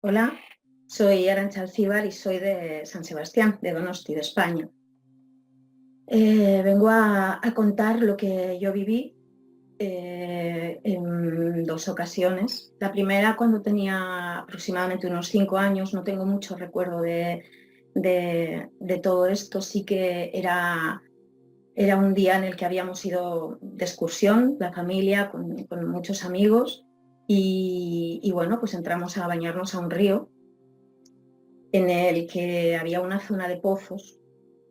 Hola, soy Arantxa Alcíbar y soy de San Sebastián, de Donosti, de España. Vengo a contar lo que yo viví en dos ocasiones. La primera cuando tenía aproximadamente unos 5 años, no tengo mucho recuerdo de todo esto. Sí que era un día en el que habíamos ido de excursión, la familia, con muchos amigos, y bueno, pues entramos a bañarnos a un río en el que había una zona de pozos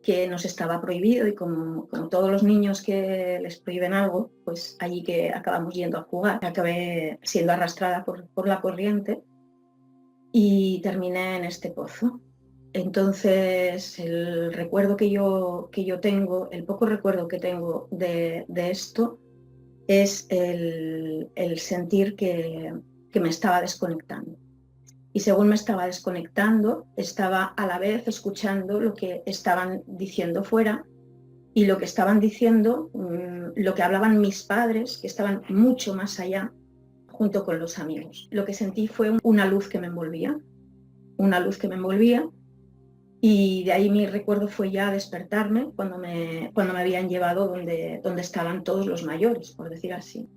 que nos estaba prohibido, y como todos los niños que les prohíben algo, pues allí que acabamos yendo a jugar. Acabé siendo arrastrada por la corriente y terminé en este pozo. Entonces, el recuerdo que yo tengo, el poco recuerdo que tengo de esto, es el sentir que me estaba desconectando. Y según me estaba desconectando, estaba a la vez escuchando lo que estaban diciendo fuera, y lo que estaban diciendo, lo que hablaban mis padres, que estaban mucho más allá, junto con los amigos. Lo que sentí fue una luz que me envolvía, una luz que me envolvía, y de ahí mi recuerdo fue ya despertarme cuando me habían llevado donde estaban todos los mayores, por decir así.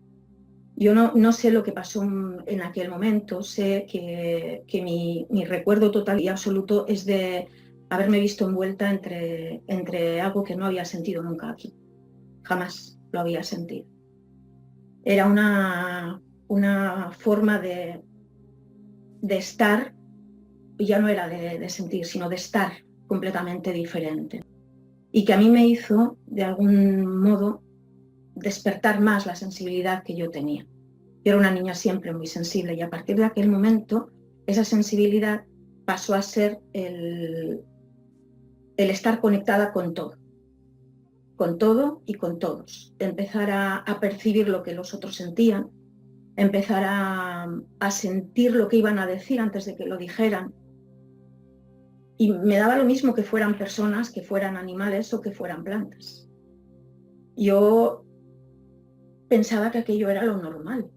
Yo no sé lo que pasó en aquel momento. Sé que mi recuerdo total y absoluto es de haberme visto envuelta entre algo que no había sentido nunca aquí. Jamás lo había sentido. Era una forma de estar, y ya no era de sentir, sino de estar completamente diferente. Y que a mí me hizo, de algún modo, despertar más la sensibilidad que yo tenía. Yo era una niña siempre muy sensible, y a partir de aquel momento esa sensibilidad pasó a ser el estar conectada con todo y con todos. Empezar a percibir lo que los otros sentían, empezar a sentir lo que iban a decir antes de que lo dijeran. Y me daba lo mismo que fueran personas, que fueran animales o que fueran plantas. Yo pensaba que aquello era lo normal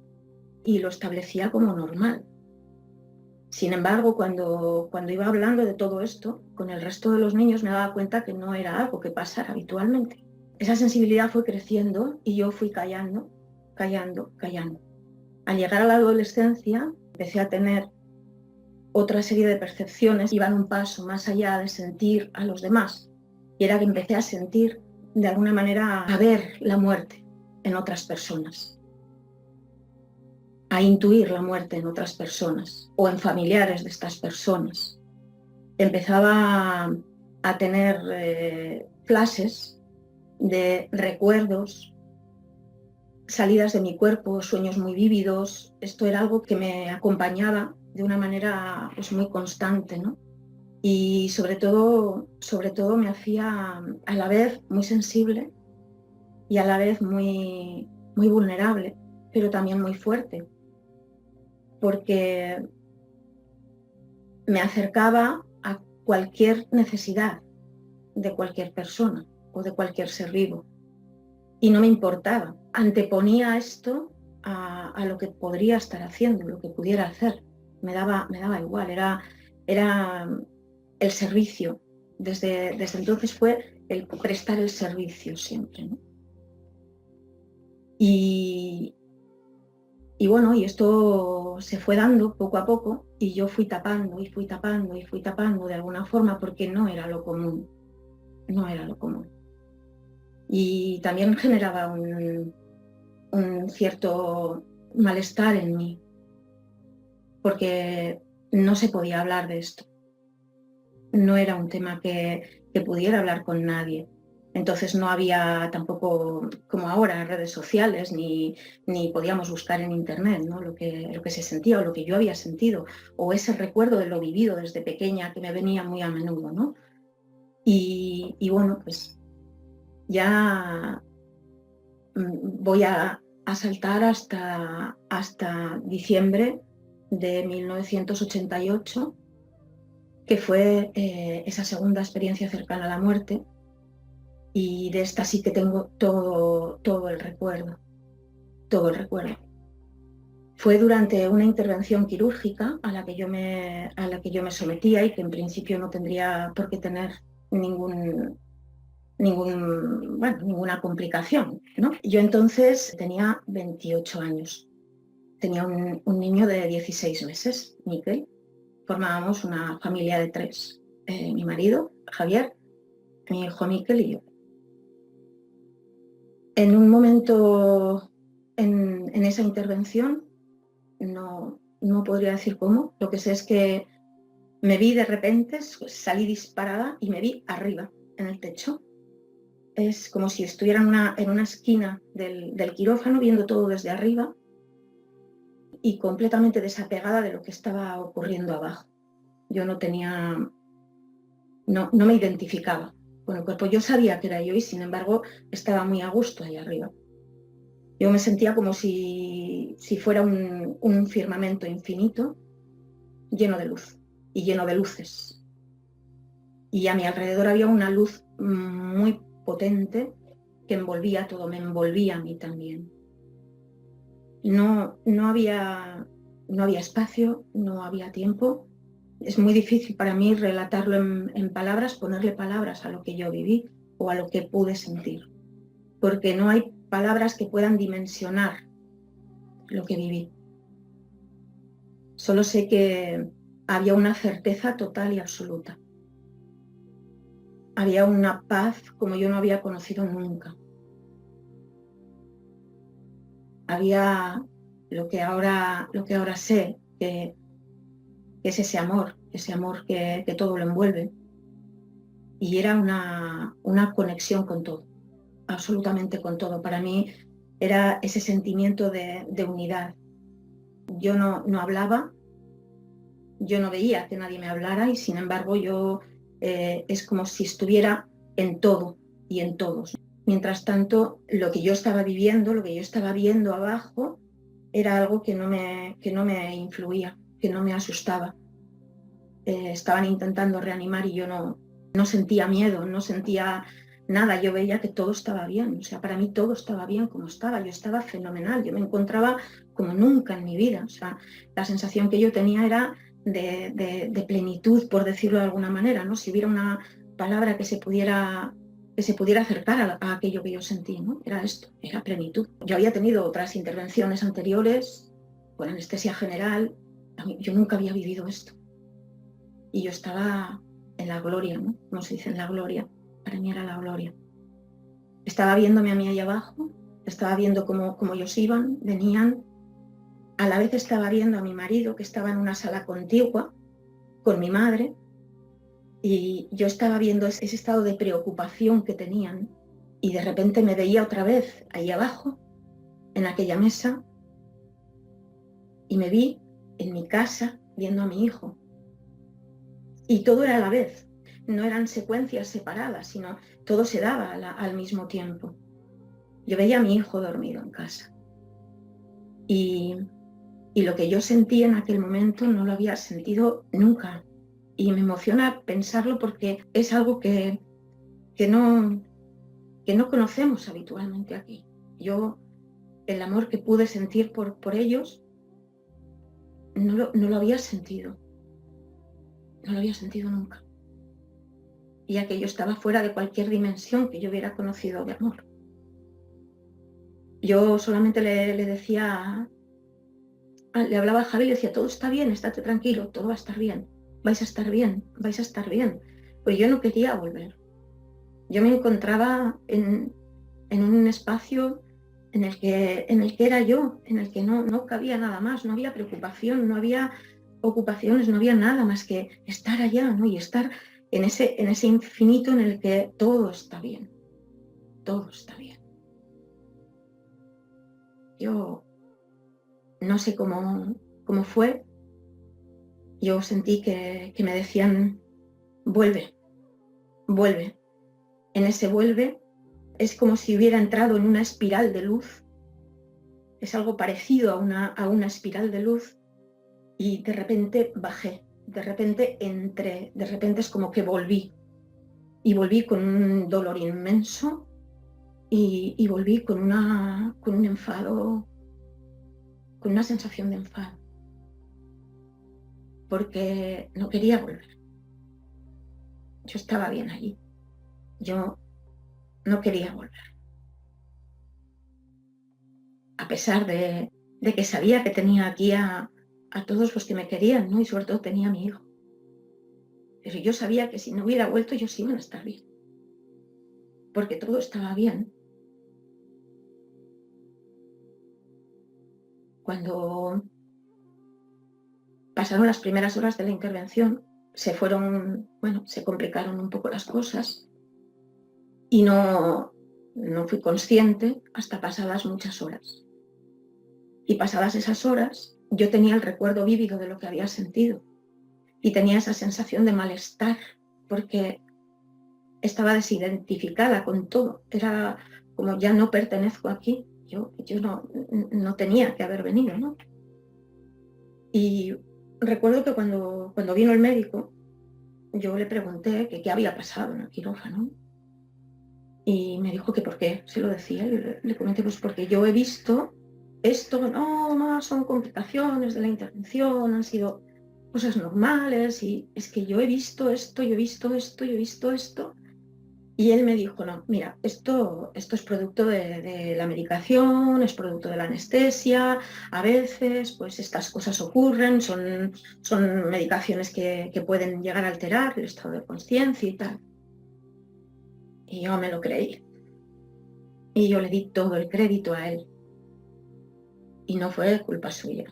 y lo establecía como normal. Sin embargo, cuando iba hablando de todo esto con el resto de los niños, me daba cuenta que no era algo que pasara habitualmente. Esa sensibilidad fue creciendo y yo fui callando, callando, callando. Al llegar a la adolescencia, empecé a tener otra serie de percepciones, iban un paso más allá de sentir a los demás, y era que empecé a sentir, de alguna manera, a ver la muerte en otras personas, a intuir la muerte en otras personas o en familiares de estas personas. Empezaba a tener flashes de recuerdos, salidas de mi cuerpo, sueños muy vívidos. Esto era algo que me acompañaba de una manera, pues, muy constante, ¿no? Y sobre todo me hacía a la vez muy sensible y a la vez muy, muy vulnerable, pero también muy fuerte, porque me acercaba a cualquier necesidad de cualquier persona o de cualquier ser vivo, y no me importaba. Anteponía esto a lo que podría estar haciendo, lo que pudiera hacer. Me daba igual, era el servicio. Desde entonces fue el prestar el servicio siempre, ¿no? Y, y bueno, y esto se fue dando poco a poco, y yo fui tapando y fui tapando y fui tapando de alguna forma, porque no era lo común, no era lo común. Y también generaba un cierto malestar en mí, porque no se podía hablar de esto. No era un tema que pudiera hablar con nadie. Entonces no había tampoco, como ahora, redes sociales, ni podíamos buscar en internet, ¿no? Lo que se sentía, o lo que yo había sentido, o ese recuerdo de lo vivido desde pequeña que me venía muy a menudo, ¿no? Y bueno, pues ya voy a saltar hasta diciembre de 1988, que fue esa segunda experiencia cercana a la muerte, y de esta sí que tengo todo el recuerdo, todo el recuerdo. Fue durante una intervención quirúrgica a la que yo me sometía y que en principio no tendría por qué tener ninguna complicación, ¿no? Yo entonces tenía 28 años. Tenía un niño de 16 meses, Miquel. Formábamos una familia de 3. Mi marido, Javier, mi hijo Miquel y yo. En un momento en esa intervención, no podría decir cómo, lo que sé es que me vi de repente, salí disparada y me vi arriba, en el techo. Es como si estuviera en una esquina del quirófano viendo todo desde arriba y completamente desapegada de lo que estaba ocurriendo abajo. Yo no me identificaba con el cuerpo. Yo sabía que era yo y sin embargo estaba muy a gusto ahí arriba. Yo me sentía como si fuera un firmamento infinito lleno de luz y lleno de luces. Y a mi alrededor había una luz muy potente que envolvía todo, me envolvía a mí también. No había espacio, no había tiempo. Es muy difícil para mí relatarlo en palabras, ponerle palabras a lo que yo viví o a lo que pude sentir, porque no hay palabras que puedan dimensionar lo que viví. Solo sé que había una certeza total y absoluta. Había una paz como yo no había conocido nunca. Había lo que ahora sé, que es ese amor que todo lo envuelve. Y era una conexión con todo, absolutamente con todo. Para mí era ese sentimiento de unidad. Yo no hablaba, yo no veía que nadie me hablara y sin embargo es como si estuviera en todo y en todos. Mientras tanto, lo que yo estaba viviendo, lo que yo estaba viendo abajo, era algo que no me influía, que no me asustaba. Estaban intentando reanimar y yo no sentía miedo, no sentía nada. Yo veía que todo estaba bien. O sea, para mí todo estaba bien como estaba. Yo estaba fenomenal. Yo me encontraba como nunca en mi vida. O sea, la sensación que yo tenía era de plenitud, por decirlo de alguna manera, ¿no? Si hubiera una palabra que se pudiera acercar a aquello que yo sentí, ¿no? Era esto, era plenitud. Yo había tenido otras intervenciones anteriores con anestesia general. Yo nunca había vivido esto. Y yo estaba en la gloria, ¿no? Como se dice, en la gloria. Para mí era la gloria. Estaba viéndome a mí ahí abajo, estaba viendo cómo ellos iban, venían. A la vez estaba viendo a mi marido que estaba en una sala contigua con mi madre y yo estaba viendo ese estado de preocupación que tenían y de repente me veía otra vez ahí abajo, en aquella mesa, y me vi en mi casa viendo a mi hijo. Y todo era a la vez, no eran secuencias separadas, sino todo se daba al mismo tiempo. Yo veía a mi hijo dormido en casa. Y lo que yo sentí en aquel momento no lo había sentido nunca. Y me emociona pensarlo porque es algo que no conocemos habitualmente aquí. Yo, el amor que pude sentir por ellos, no lo había sentido. No lo había sentido nunca. Y aquello estaba fuera de cualquier dimensión que yo hubiera conocido de amor. Yo solamente le decía, le hablaba a Javi y le decía, todo está bien, estate tranquilo, todo va a estar bien, vais a estar bien, vais a estar bien. Pues yo no quería volver. Yo me encontraba en un espacio en el que era yo, en el que no cabía nada más, no había preocupación, no había ocupaciones, no había nada más que estar allá, ¿no? Y estar en ese infinito en el que todo está bien, todo está bien. Yo no sé cómo fue, yo sentí que me decían, vuelve, vuelve. En ese vuelve es como si hubiera entrado en una espiral de luz, es algo parecido a una espiral de luz y de repente bajé, de repente entré, de repente es como que volví y volví con un dolor inmenso y volví con un enfado con una sensación de enfado, porque no quería volver. Yo estaba bien allí. Yo no quería volver. A pesar de que sabía que tenía aquí a todos los que me querían, ¿no? Y sobre todo tenía a mi hijo. Pero yo sabía que si no hubiera vuelto, ellos iban a estar bien. Porque todo estaba bien. Cuando pasaron las primeras horas de la intervención, se complicaron un poco las cosas y no fui consciente hasta pasadas muchas horas. Y pasadas esas horas, yo tenía el recuerdo vívido de lo que había sentido y tenía esa sensación de malestar porque estaba desidentificada con todo. Era como ya no pertenezco aquí, yo no tenía que haber venido, ¿no? Y recuerdo que cuando vino el médico, yo le pregunté que qué había pasado en el quirófano y me dijo que por qué, se lo decía. Y le comenté, pues porque yo he visto esto, no, son complicaciones de la intervención, han sido cosas normales y es que yo he visto esto, yo he visto esto, yo he visto esto. Y él me dijo, no, mira, esto es producto de la medicación, es producto de la anestesia, a veces pues estas cosas ocurren, son medicaciones que pueden llegar a alterar el estado de conciencia y tal. Y yo me lo creí. Y yo le di todo el crédito a él. Y no fue culpa suya.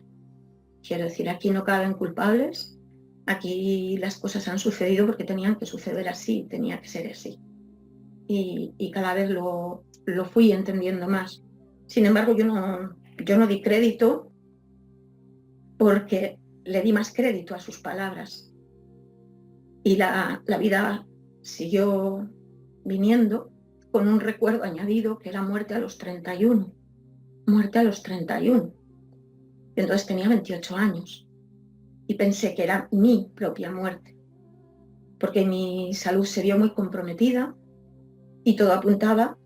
Quiero decir, aquí no caben culpables, aquí las cosas han sucedido porque tenían que suceder así, tenía que ser así. Y cada vez lo fui entendiendo más. Sin embargo, yo no di crédito porque le di más crédito a sus palabras. Y la vida siguió viniendo con un recuerdo añadido que era muerte a los 31. Muerte a los 31. Entonces tenía 28 años y pensé que era mi propia muerte, porque mi salud se vio muy comprometida y todo apuntaba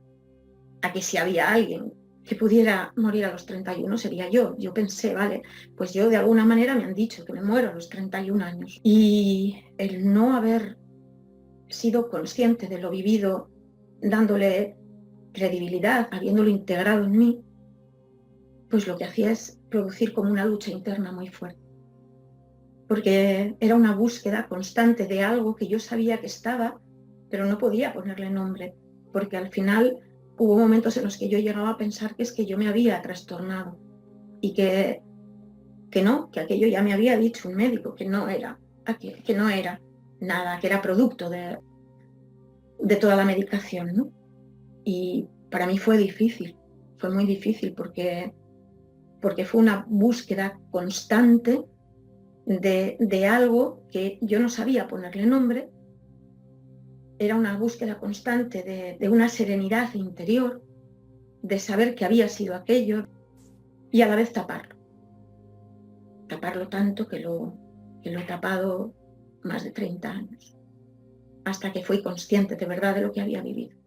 a que si había alguien que pudiera morir a los 31 sería yo. Yo pensé, vale, pues yo de alguna manera me han dicho que me muero a los 31 años. Y el no haber sido consciente de lo vivido, dándole credibilidad, habiéndolo integrado en mí, pues lo que hacía es producir como una lucha interna muy fuerte. Porque era una búsqueda constante de algo que yo sabía que estaba, pero no podía ponerle nombre, porque al final hubo momentos en los que yo llegaba a pensar que es que yo me había trastornado y que que aquello ya me había dicho un médico, que no era nada, que era producto de toda la medicación, ¿no? Y para mí fue difícil, fue muy difícil porque fue una búsqueda constante de algo que yo no sabía ponerle nombre. Era una búsqueda constante de una serenidad interior, de saber que había sido aquello y a la vez taparlo. Taparlo tanto que lo he tapado más de 30 años, hasta que fui consciente de verdad de lo que había vivido.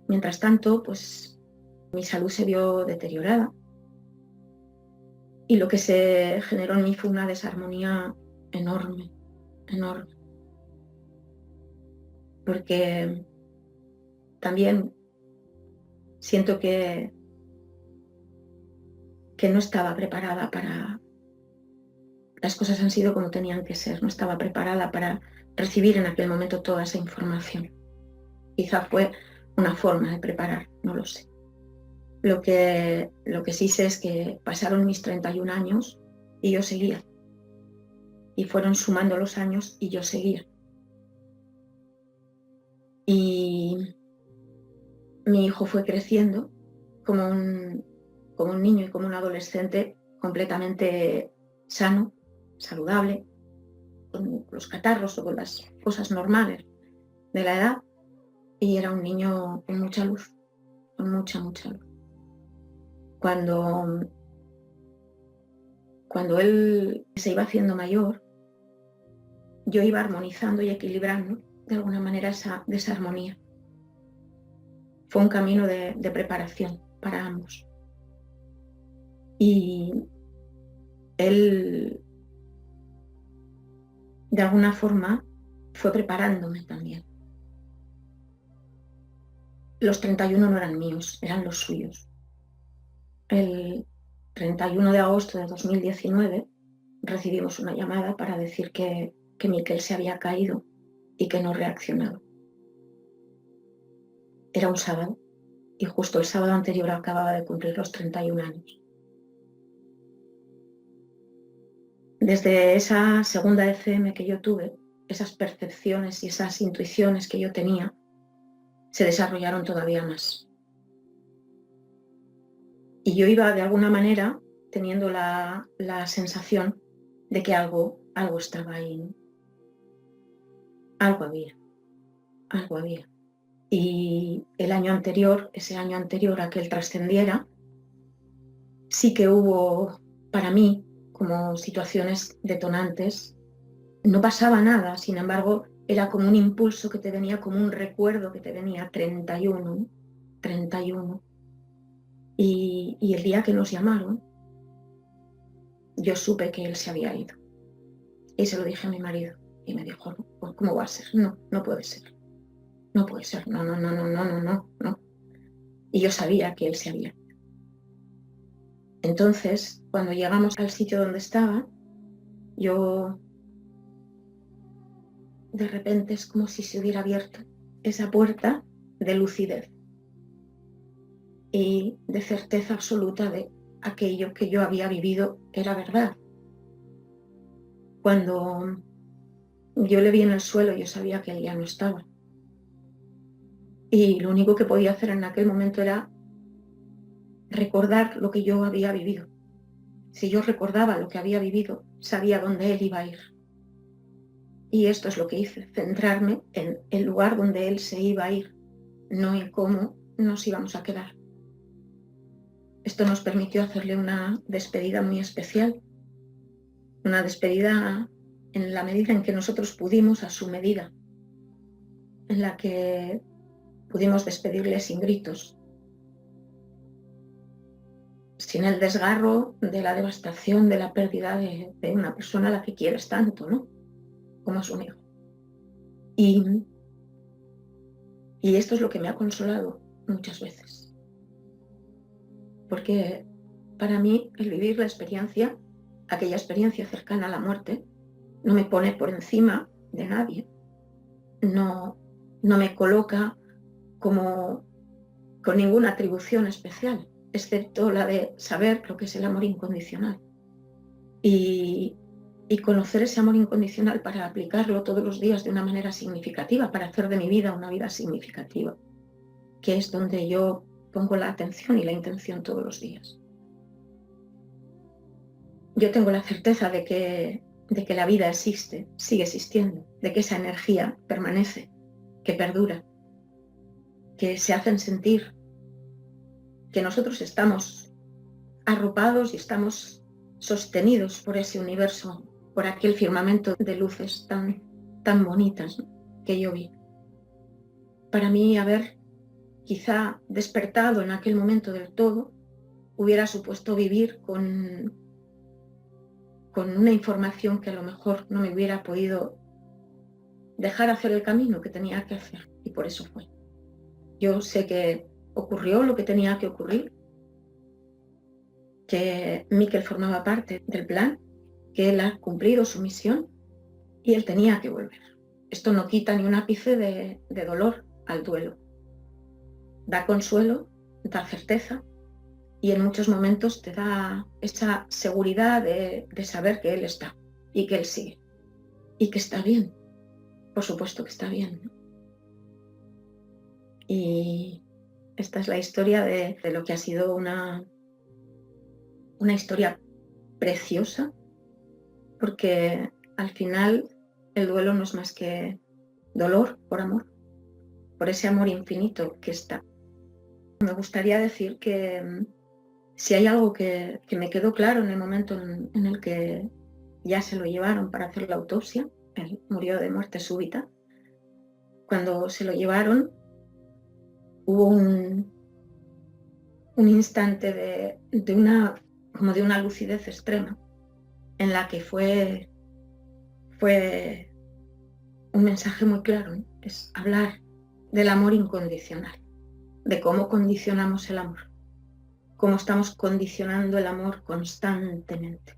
Mientras tanto, pues mi salud se vio deteriorada y lo que se generó en mí fue una desarmonía enorme, enorme. Porque también siento que no estaba preparada para... Las cosas han sido como tenían que ser, no estaba preparada para recibir en aquel momento toda esa información. Quizá fue una forma de preparar, no lo sé. Lo que sí sé es que pasaron mis 31 años y yo seguía. Y fueron sumando los años y yo seguía. Y mi hijo fue creciendo como un niño y como un adolescente completamente sano, saludable, con los catarros o con las cosas normales de la edad, y era un niño con mucha luz, con mucha luz. Cuando él se iba haciendo mayor, yo iba armonizando y equilibrando de alguna manera esa desarmonía. Fue un camino de preparación para ambos. Y él, de alguna forma, fue preparándome también. Los 31 no eran míos, eran los suyos. El 31 de agosto de 2019 recibimos una llamada para decir que Miquel se había caído y que no reaccionaba. Era un sábado y justo el sábado anterior acababa de cumplir los 31 años. Desde esa segunda ECM que yo tuve, esas percepciones y esas intuiciones que yo tenía se desarrollaron todavía más. Y yo iba de alguna manera teniendo la sensación de que algo estaba ahí. Algo había. Y el año anterior, ese año anterior a que él trascendiera, sí que hubo para mí como situaciones detonantes. No pasaba nada, sin embargo, era como un impulso que te venía, como un recuerdo que te venía, 31. Y el día que nos llamaron, yo supe que él se había ido. Y se lo dije a mi marido. Y me dijo, ¿cómo va a ser? No, no puede ser. No puede ser. No. Y yo sabía que él se había ido. Entonces, cuando llegamos al sitio donde estaba, yo de repente es como si se hubiera abierto esa puerta de lucidez y de certeza absoluta de aquello que yo había vivido era verdad. Cuando yo le vi en el suelo, yo sabía que él ya no estaba. Y lo único que podía hacer en aquel momento era recordar lo que yo había vivido. Si yo recordaba lo que había vivido, sabía dónde él iba a ir. Y esto es lo que hice, centrarme en el lugar donde él se iba a ir, no en cómo nos íbamos a quedar. Esto nos permitió hacerle una despedida muy especial, una despedida en la medida en que nosotros pudimos, a su medida, en la que pudimos despedirle sin gritos, sin el desgarro de la devastación, de la pérdida de una persona a la que quieres tanto, ¿no? Como a su hijo. Y esto es lo que me ha consolado muchas veces. Porque para mí el vivir la experiencia, aquella experiencia cercana a la muerte, no me pone por encima de nadie. No me coloca como con ninguna atribución especial, excepto la de saber lo que es el amor incondicional. Y conocer ese amor incondicional para aplicarlo todos los días de una manera significativa, para hacer de mi vida una vida significativa, que es donde yo pongo la atención y la intención todos los días. Yo tengo la certeza de que la vida existe, sigue existiendo, de que esa energía permanece, que perdura, que se hacen sentir, que nosotros estamos arropados y estamos sostenidos por ese universo, por aquel firmamento de luces tan bonitas, ¿no?, que yo vi. Para mí, haber quizá despertado en aquel momento del todo hubiera supuesto vivir con una información que a lo mejor no me hubiera podido dejar hacer el camino que tenía que hacer, y por eso fue. Yo sé que ocurrió lo que tenía que ocurrir, que Miquel formaba parte del plan, que él ha cumplido su misión y él tenía que volver. Esto no quita ni un ápice de dolor al duelo. Da consuelo, da certeza y en muchos momentos te da esa seguridad de saber que él está y que él sigue y que está bien. Por supuesto que está bien, ¿no? Y esta es la historia de lo que ha sido una historia preciosa, porque al final el duelo no es más que dolor por amor, por ese amor infinito que está. Me gustaría decir que si hay algo que me quedó claro en el momento en el que ya se lo llevaron para hacer la autopsia, él murió de muerte súbita. Cuando se lo llevaron hubo un instante de una como de una lucidez extrema, en la que fue un mensaje muy claro, ¿no? Es hablar del amor incondicional, de cómo condicionamos el amor, cómo estamos condicionando el amor constantemente,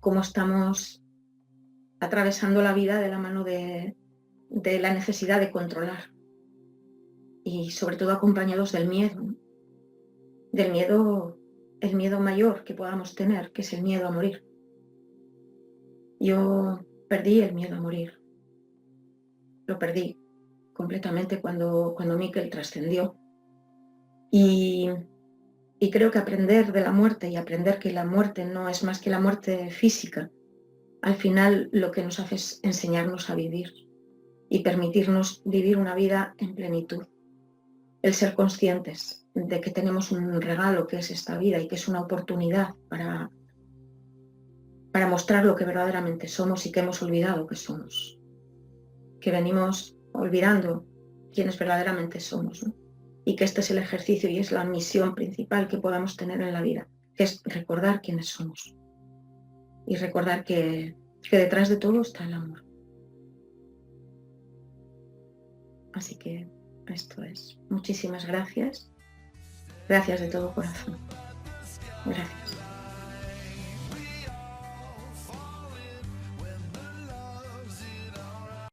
cómo estamos atravesando la vida de la mano de la necesidad de controlar y sobre todo acompañados del miedo, ¿no? Del miedo, el miedo mayor que podamos tener, que es el miedo a morir. Yo perdí el miedo a morir, lo perdí completamente cuando Miquel trascendió. Y creo que aprender de la muerte y aprender que la muerte no es más que la muerte física, al final lo que nos hace es enseñarnos a vivir y permitirnos vivir una vida en plenitud. El ser conscientes de que tenemos un regalo que es esta vida y que es una oportunidad para mostrar lo que verdaderamente somos y que hemos olvidado que somos. Que venimos olvidando quiénes verdaderamente somos, ¿no? Y que este es el ejercicio y es la misión principal que podamos tener en la vida, que es recordar quiénes somos y recordar que detrás de todo está el amor. Así que esto es. Muchísimas gracias. Gracias de todo corazón. Gracias.